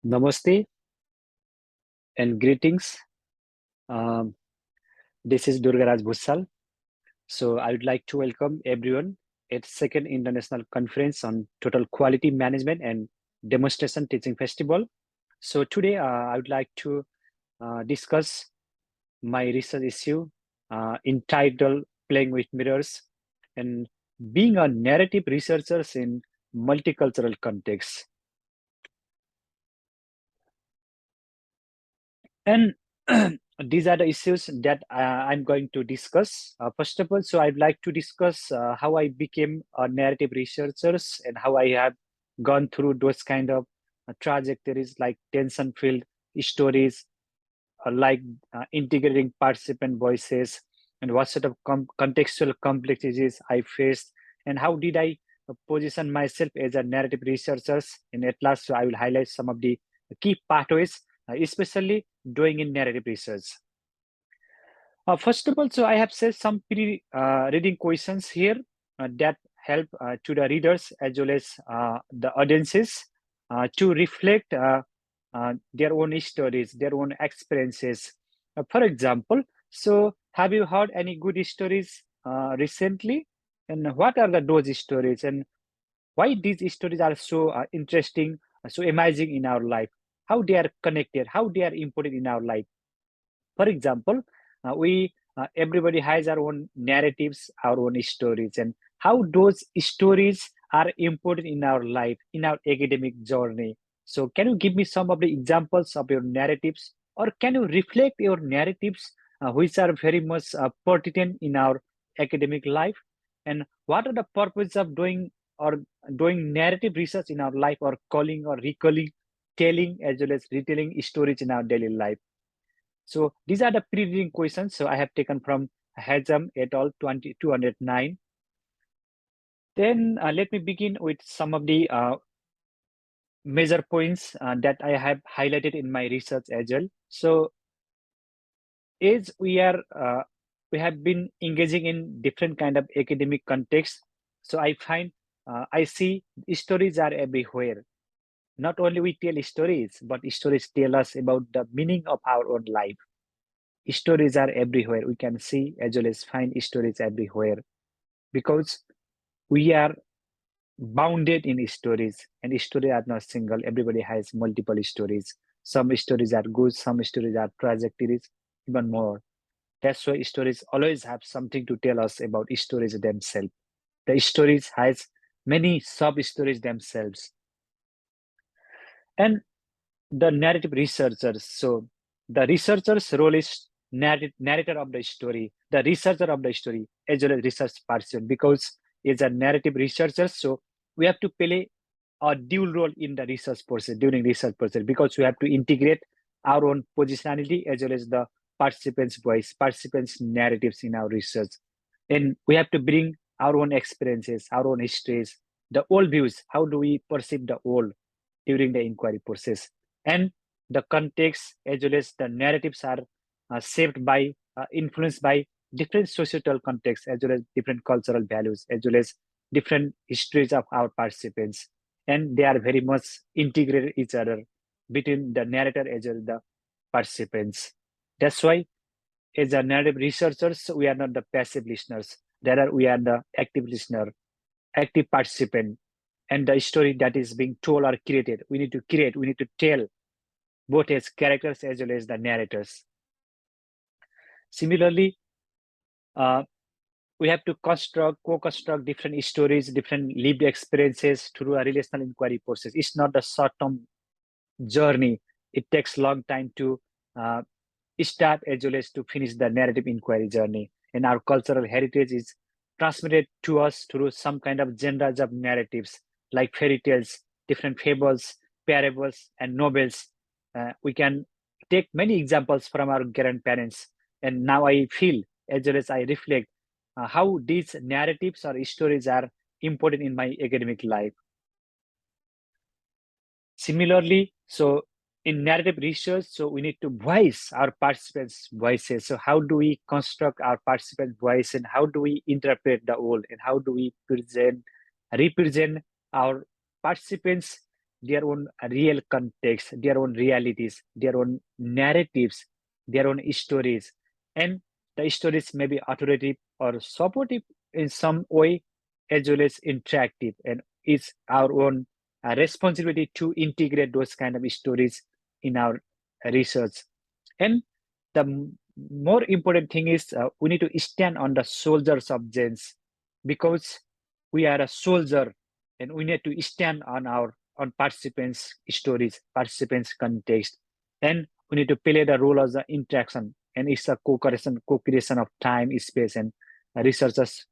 Namaste and greetings. Um, this is Durga Bhusal. So I would like to welcome everyone at second international conference on total quality management and demonstration teaching festival. So today I would like to discuss my research issue entitled Playing with Mirrors and being a narrative researcher in multicultural contexts. And these are the issues that I'm going to discuss. First of all, so I'd like to discuss how I became a narrative researcher and how I have gone through those kind of trajectories like tension-filled stories, like integrating participant voices, and what sort of contextual complexities I faced, and how did I position myself as a narrative researcher. And at last, so I will highlight some of the key pathways, especially doing in narrative research. First of all, so I have set some reading questions here that help to the readers as well as the audiences to reflect their own stories, their own experiences. For example, so have you heard any good stories recently? And what are those stories? And why these stories are so interesting, so amazing in our life? How they are connected? How they are important in our life? For example, we everybody has our own narratives, our own stories, and how those stories are important in our life, in our academic journey. So, can you give me some of the examples of your narratives, or can you reflect your narratives, which are very much pertinent in our academic life? And what are the purpose of doing or doing narrative research in our life, or calling or recalling, telling as well as retelling stories in our daily life? So these are the pre-reading questions. So I have taken from Hazam et al. 209. Then let me begin with some of the major points that I have highlighted in my research as well. So as we have been engaging in different kind of academic contexts. So I see stories are everywhere. Not only we tell stories, but stories tell us about the meaning of our own life. Stories are everywhere. We can see as well as find stories everywhere because we are bounded in stories, and stories are not single. Everybody has multiple stories. Some stories are good, some stories are trajectories, even more. That's why stories always have something to tell us about stories themselves. The stories has many sub stories themselves. And the narrative researchers. So the researcher's role is narrator of the story, the researcher of the story, as well as research person, because it's a narrative researcher. So we have to play a dual role in the research process, during research process, because we have to integrate our own positionality as well as the participants' voice, participants' narratives in our research. And we have to bring our own experiences, our own histories, the old views. How do we perceive the old during the inquiry process? And the context as well as the narratives are shaped by, influenced by different societal contexts as well as different cultural values as well as different histories of our participants. And they are very much integrated each other between the narrator as well as the participants. That's why as a narrative researchers, we are not the passive listeners. Rather, we are the active listener, active participant. And the story that is being told or created, we need to create, we need to tell both as characters as well as the narrators. Similarly, uh, we have to co-construct different stories, different lived experiences through a relational inquiry process. It's not a short-term journey. It takes long time to uh, start as well as to finish the narrative inquiry journey. And our cultural heritage is transmitted to us through some kind of genres of narratives like fairy tales, different fables, parables, and novels. We can take many examples from our grandparents. And now I feel, as well as I reflect, how these narratives or stories are important in my academic life. Similarly, so in narrative research, so we need to voice our participants' voices. So how do we construct our participant voice, and how do we interpret the old, and how do we represent our participants their own real context, their own realities, their own narratives, their own stories. And the stories may be authoritative or supportive in some way, as well as interactive. And it's our own responsibility to integrate those kind of stories in our research. And the more important thing is we need to stand on the shoulders of giants, because we are a soldier and we need to stand on our on participants' stories, participants' context, and we need to play the role as the interaction. And it's a co-creation of time, space, and researchers'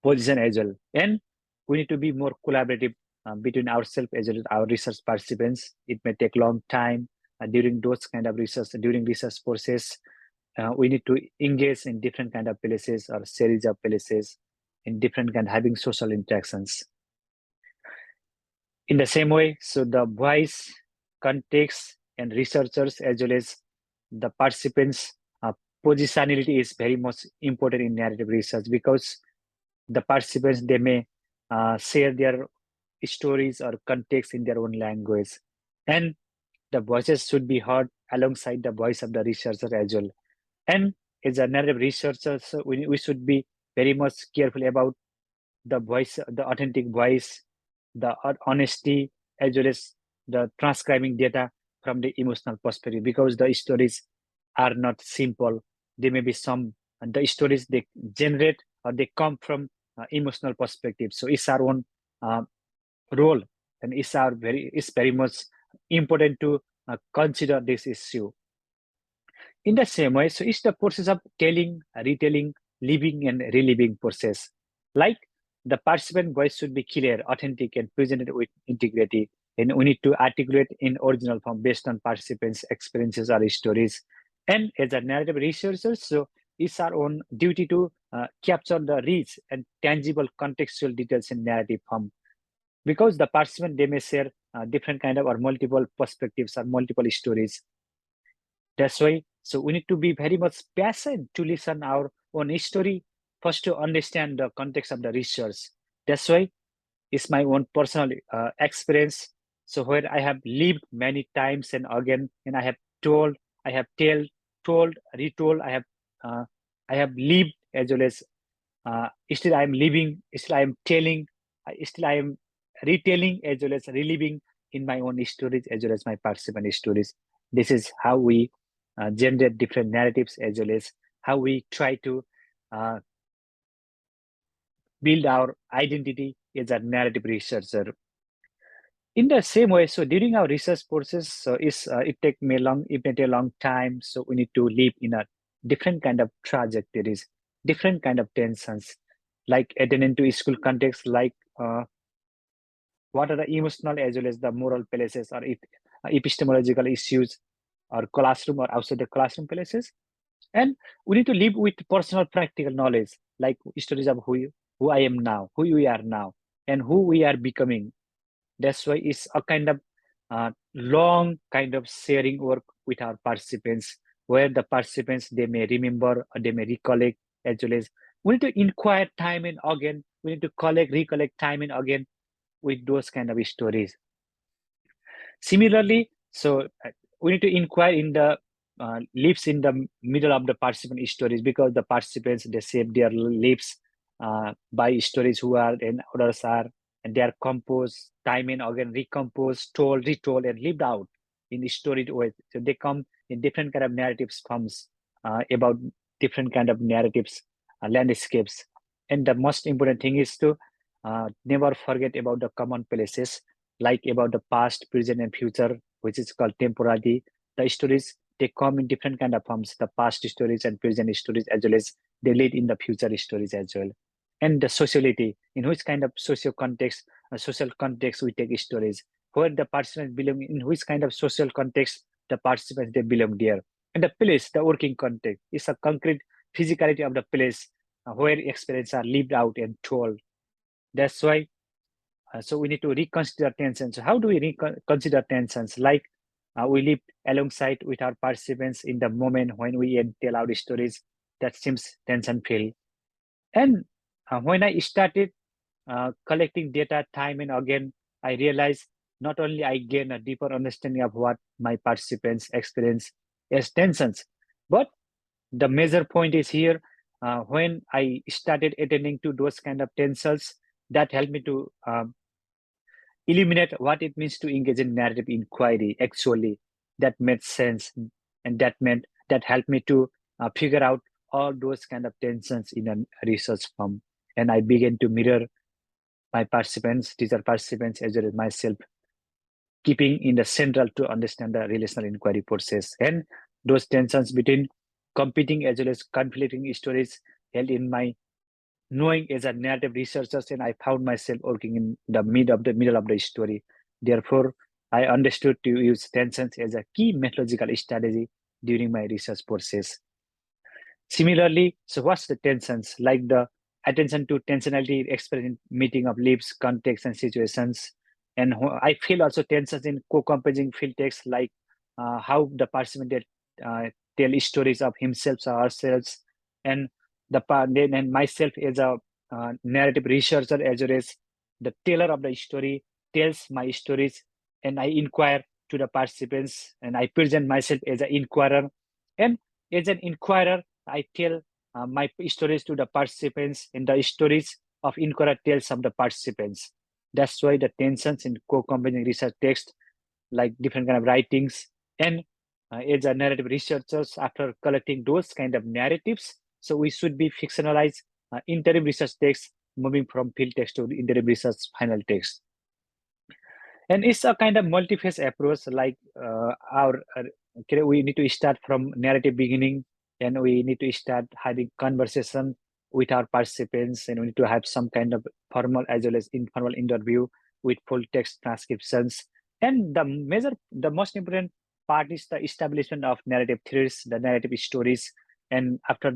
position as well. And we need to be more collaborative between ourselves as well as our research participants. It may take long time during those kind of research, during research process. We need to engage in different kind of places or series of places in different kind having social interactions. In the same way, so the voice, context, and researchers as well as the participants' positionality is very much important in narrative research, because the participants, they may share their stories or context in their own language, and the voices should be heard alongside the voice of the researcher as well. And as a narrative researcher, so we should be very much careful about the voice, the authentic voice, the honesty, as well as the transcribing data from the emotional perspective, because the stories are not simple. There may be some, and the stories they generate or they come from emotional perspective. So it's our own role, and it's very much important to consider this issue. In the same way, so it's the process of telling, retelling, living, and reliving process. Like the participant voice should be clear, authentic, and presented with integrity. And we need to articulate in original form based on participants' experiences or stories. And as a narrative researcher, so it's our own duty to capture the rich and tangible contextual details in narrative form, because the participant, they may share different kind of or multiple perspectives or multiple stories. That's why, so we need to be very much patient to listen our own story first to understand the context of the research. That's why it's my own personal experience. So where I have lived many times and again, and I have told, I have told, retold, uh, I have lived as well as still I am living, still I am telling, still I am retelling as well as reliving in my own stories as well as my participant stories. This is how we generate different narratives as well as how we try to uh, build our identity as a narrative researcher. In the same way, so during our research process, so it may take a long time. So we need to live in a different kind of trajectories, different kind of tensions, like attending to school context, like what are the emotional as well as the moral places or epistemological issues, or classroom or outside the classroom places. And we need to live with personal practical knowledge, like stories of who I am now, who we are now, and who we are becoming. That's why it's a kind of long kind of sharing work with our participants, where the participants, they may remember or they may recollect, as well as we need to inquire time and again. We need to recollect time and again with those kind of stories. Similarly, so we need to inquire in the lives in the middle of the participant stories, because the participants, they shape their lives by stories who are and others are, and they are composed time and again, recomposed, told, retold, and lived out in storied ways. So they come in different kind of narratives forms about different kind of narratives, landscapes. And the most important thing is to never forget about the common places, like about the past, present, and future, which is called temporality. The stories, they come in different kind of forms, the past stories and present stories, as well as they lead in the future stories as well. And the sociality, in which kind of social context we take stories, where the participants belong, in which kind of social context the participants, they belong there. And the place, the working context, is a concrete physicality of the place where experiences are lived out and told. That's why so we need to reconsider tensions. So how do we reconsider tensions? Like we live alongside with our participants in the moment when we tell our stories that seems tension filled. And when I started collecting data time and again, I realized not only I gain a deeper understanding of what my participants experience as tensions, but the major point is here, when I started attending to those kind of tensions, that helped me to illuminate what it means to engage in narrative inquiry. Actually, that made sense, and that helped me to figure out all those kind of tensions in a research form. And I began to mirror my participants, teacher participants, as well as myself, keeping in the central to understand the relational inquiry process. And those tensions between competing as well as conflicting stories held in my knowing as a narrative researcher, and I found myself working in the middle of the story. Therefore, I understood to use tensions as a key methodological strategy during my research process. Similarly, so what's the tensions? Like the attention to tensionality expressed in meeting of lives, context, and situations. And I feel also tensions in co-composing field text, like how the participant tell stories of himself or ourselves, and and myself as a narrative researcher, as well as the teller of the story tells my stories, and I inquire to the participants, and I present myself as an inquirer. And as an inquirer, I tell my stories to the participants, and the stories of Inquirer tells of the participants. That's why the tensions in co-combining research text, like different kind of writings, and as a narrative researchers, after collecting those kind of narratives, so we should be fictionalize interim research text, moving from field text to interim research final text. And it's a kind of multi-phase approach, like we need to start from narrative beginning, and we need to start having conversation with our participants, and we need to have some kind of formal as well as informal interview with full text transcriptions. And the most important part is the establishment of narrative theories, the narrative stories. And after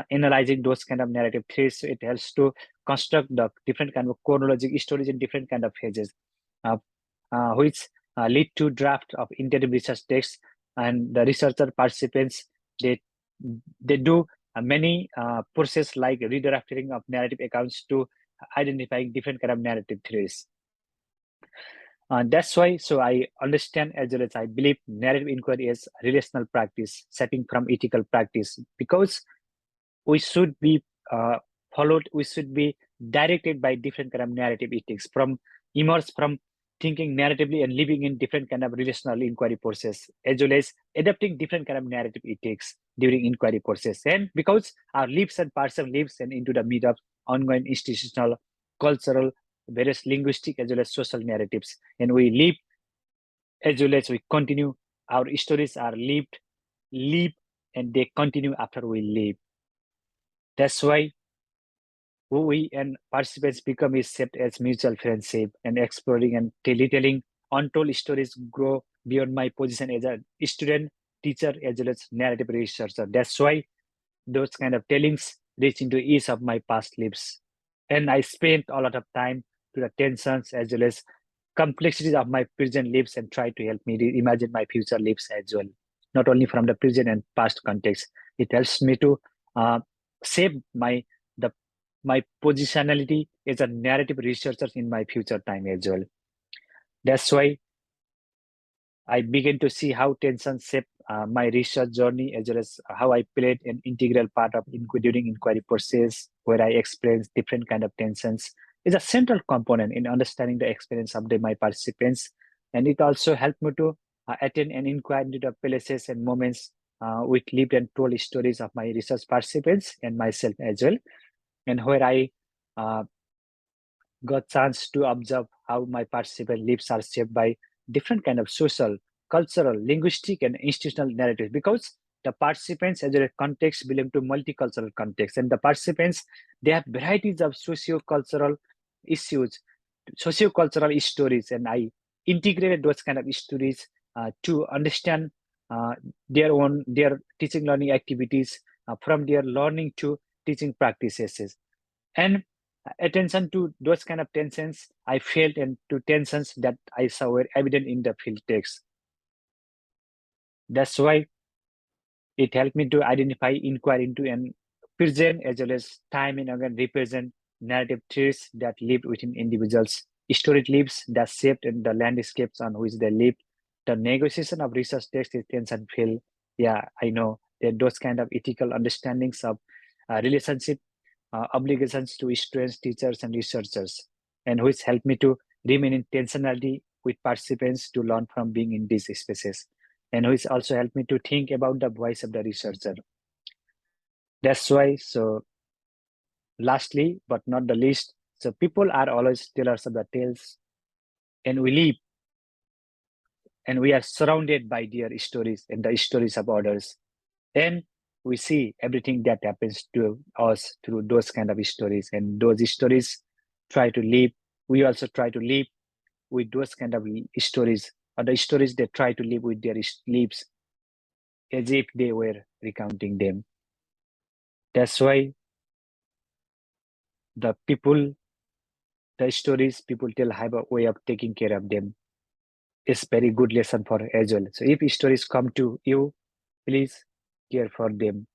analyzing those kind of narrative theories, it helps to construct the different kind of chronological stories in different kind of phases, which lead to draft of interim research text. And the researcher participants, they do many process like redrafting of narrative accounts to identifying different kind of narrative theories. That's why, so I understand as well as I believe narrative inquiry is relational practice, setting from ethical practice, because we should be followed, we should be directed by different kind of narrative ethics, from emerge from thinking narratively and living in different kind of relational inquiry process, as well as adapting different kind of narrative ethics during inquiry process. And because our lives and person lives and into the mid of ongoing institutional, cultural, various linguistic as well as social narratives, and we live as well as we continue, our stories are live, and they continue after we leave. That's why who we and participants become is shaped as mutual friendship, and exploring and retelling untold stories grow beyond my position as a student, teacher, as well as narrative researcher. That's why those kind of tellings reach into each of my past lives. And I spent a lot of time to the tensions as well as complexities of my present lives, and try to help me imagine my future lives as well, not only from the present and past context. It helps me to shape the my positionality as a narrative researcher in my future time as well. That's why I began to see how tension shaped my research journey, as well as how I played an integral part of during inquiry process, where I experienced different kind of tensions. Is a central component in understanding the experience of my participants, and it also helped me to attend and inquire into the places and moments with lived and told stories of my research participants and myself as well, and where I uh, got chance to observe how my participant lives are shaped by different kind of social, cultural, linguistic, and institutional narratives, because the participants as a context belong to multicultural context, and the participants, they have varieties of socio-cultural issues, socio-cultural stories, and I integrated those kind of stories to understand their teaching learning activities, from their learning to teaching practices. And attention to those kind of tensions I felt, and to tensions that I saw were evident in the field text. That's why it helped me to identify, inquire into, and present as well as time and again represent narrative traits that lived within individuals Storied lives that shaped the landscapes on which they lived. The negotiation of research text is tense and feel. Yeah, I know that those kind of ethical understandings of relationship obligations to students, teachers, and researchers, and which help me to remain intentionality with participants to learn from being in these spaces, and which also help me to think about the voice of the researcher. That's why, so lastly, but not the least, so people are always tellers of the tales, and we live and we are surrounded by their stories and the stories of others. And we see everything that happens to us through those kind of stories, and those stories try to live. We also try to live with those kind of stories, or the stories they try to live with their lives as if they were recounting them. That's why the people, the stories people tell have a way of taking care of them. It's very good lesson for as well. So if stories come to you, please care for them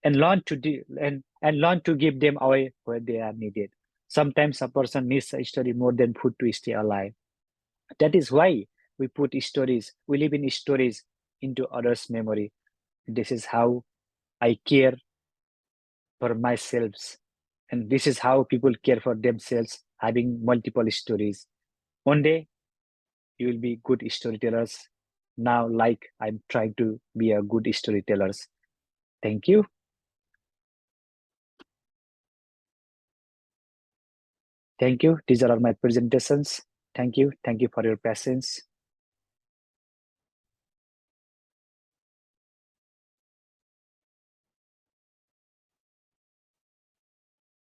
and learn to do and learn to give them away where they are needed. Sometimes a person needs a story more than food to stay alive. That is why we put stories, we live in stories into others' memory. This is how I care for myself. And this is how people care for themselves, having multiple stories. One day you will be good storytellers. Now, like I'm trying to be a good storytellers. Thank you. Thank you. These are all my presentations. Thank you. Thank you for your patience.